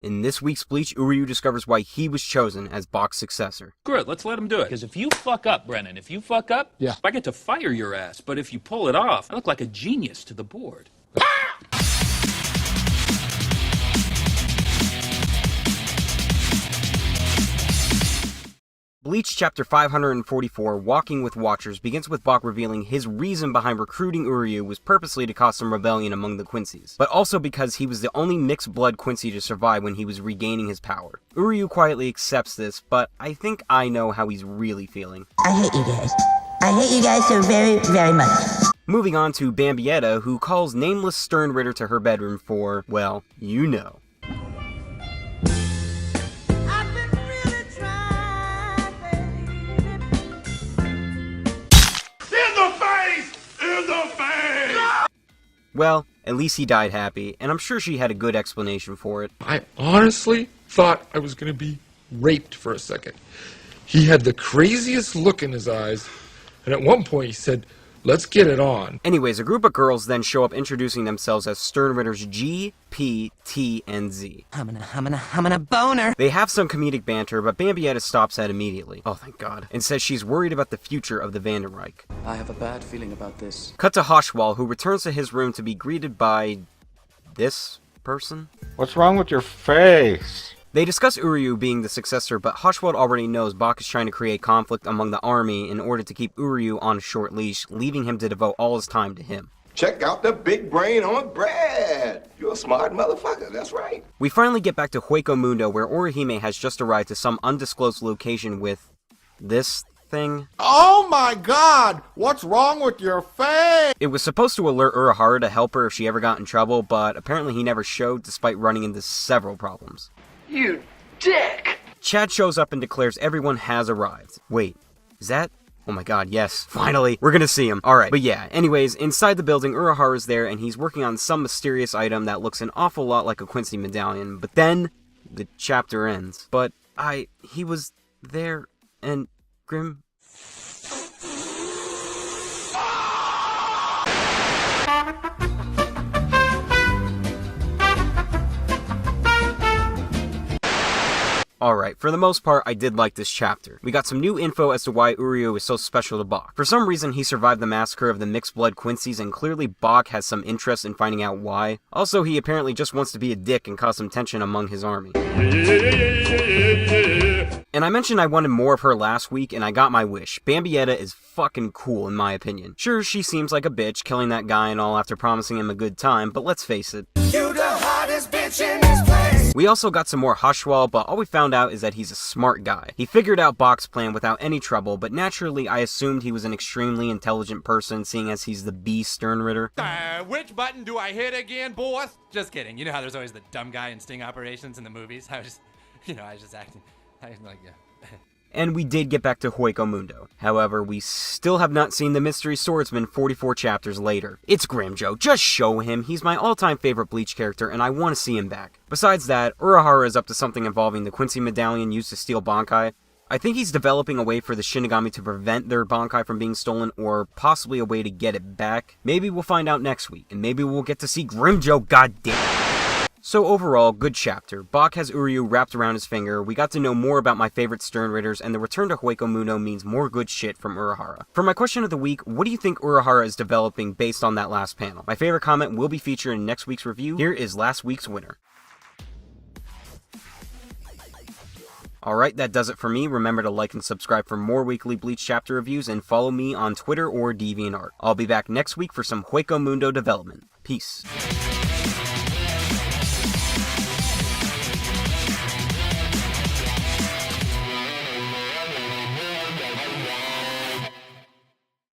In this week's Bleach, Uryu discovers why he was chosen as Bach's successor. Good, let's let him do it. Because if you fuck up, Brennan, Yeah. I get to fire your ass. But if you pull it off, I look like a genius to the board. Bleach Chapter 544, Walking with Watchers, begins with Bach revealing his reason behind recruiting Uryu was purposely to cause some rebellion among the Quincy's, but also because he was the only mixed-blood Quincy to survive when he was regaining his power. Uryu quietly accepts this, but I think I know how he's really feeling. I hate you guys. I hate you guys so very, very much. Moving on to Bambietta, who calls nameless Sternritter to her bedroom for, well, you know. Well, at least he died happy, and I'm sure she had a good explanation for it. I honestly thought I was going to be raped for a second. He had the craziest look in his eyes, and at one point he said, "Let's get it on." Anyways, a group of girls then show up introducing themselves as Sternritters G, P, T, and Z. I'm gonna boner. They have some comedic banter, but Bambietta stops that immediately. Oh, thank God. And says she's worried about the future of the Vandenreich. I have a bad feeling about this. Cut to Hoshwal, who returns to his room to be greeted by... this person? What's wrong with your face? They discuss Uryu being the successor, but Hoshwald already knows Bach is trying to create conflict among the army in order to keep Uryu on a short leash, leaving him to devote all his time to him. Check out the big brain on Brad. You're a smart motherfucker, that's right. We finally get back to Hueco Mundo, where Orihime has just arrived to some undisclosed location with... this thing? Oh my God! What's wrong with your face? It was supposed to alert Urahara to help her if she ever got in trouble, but apparently he never showed despite running into several problems. You dick! Chad shows up and declares everyone has arrived. Wait, is that... oh my God, yes, finally, we're gonna see him. Alright, but yeah, anyways, inside the building, Urahara's there, and he's working on some mysterious item that looks an awful lot like a Quincy medallion, but then, the chapter ends. But he was there, and Grim... Alright, for the most part, I did like this chapter. We got some new info as to why Uryu is so special to Bach. For some reason, he survived the massacre of the mixed-blood Quincy's, and clearly Bach has some interest in finding out why. Also, he apparently just wants to be a dick and cause some tension among his army. And I mentioned I wanted more of her last week, and I got my wish. Bambietta is fucking cool, in my opinion. Sure, she seems like a bitch, killing that guy and all after promising him a good time, but let's face it. You the hottest bitch in this place! We also got some more Hoshwal, but all we found out is that he's a smart guy. He figured out Bach's plan without any trouble, but naturally I assumed he was an extremely intelligent person, seeing as he's the B Sternritter. Which button do I hit again, boys? Just kidding. You know how there's always the dumb guy in sting operations in the movies? I was just acting. I was like, yeah. And we did get back to Hueco Mundo. However, we still have not seen the mystery swordsman 44 chapters later. It's Gramjo, just show him. He's my all-time favorite Bleach character, and I want to see him back. Besides that, Urahara is up to something involving the Quincy medallion used to steal Bankai. I think he's developing a way for the Shinigami to prevent their Bankai from being stolen, or possibly a way to get it back. Maybe we'll find out next week, and maybe we'll get to see Grimjo, goddamn. So overall, good chapter. Bach has Uryu wrapped around his finger, we got to know more about my favorite Sternritters, and the return to Hueco Mundo means more good shit from Urahara. For my question of the week, what do you think Urahara is developing based on that last panel? My favorite comment will be featured in next week's review. Here is last week's winner. Alright, that does it for me. Remember to like and subscribe for more weekly Bleach chapter reviews, and follow me on Twitter or DeviantArt. I'll be back next week for some Hueco Mundo development. Peace.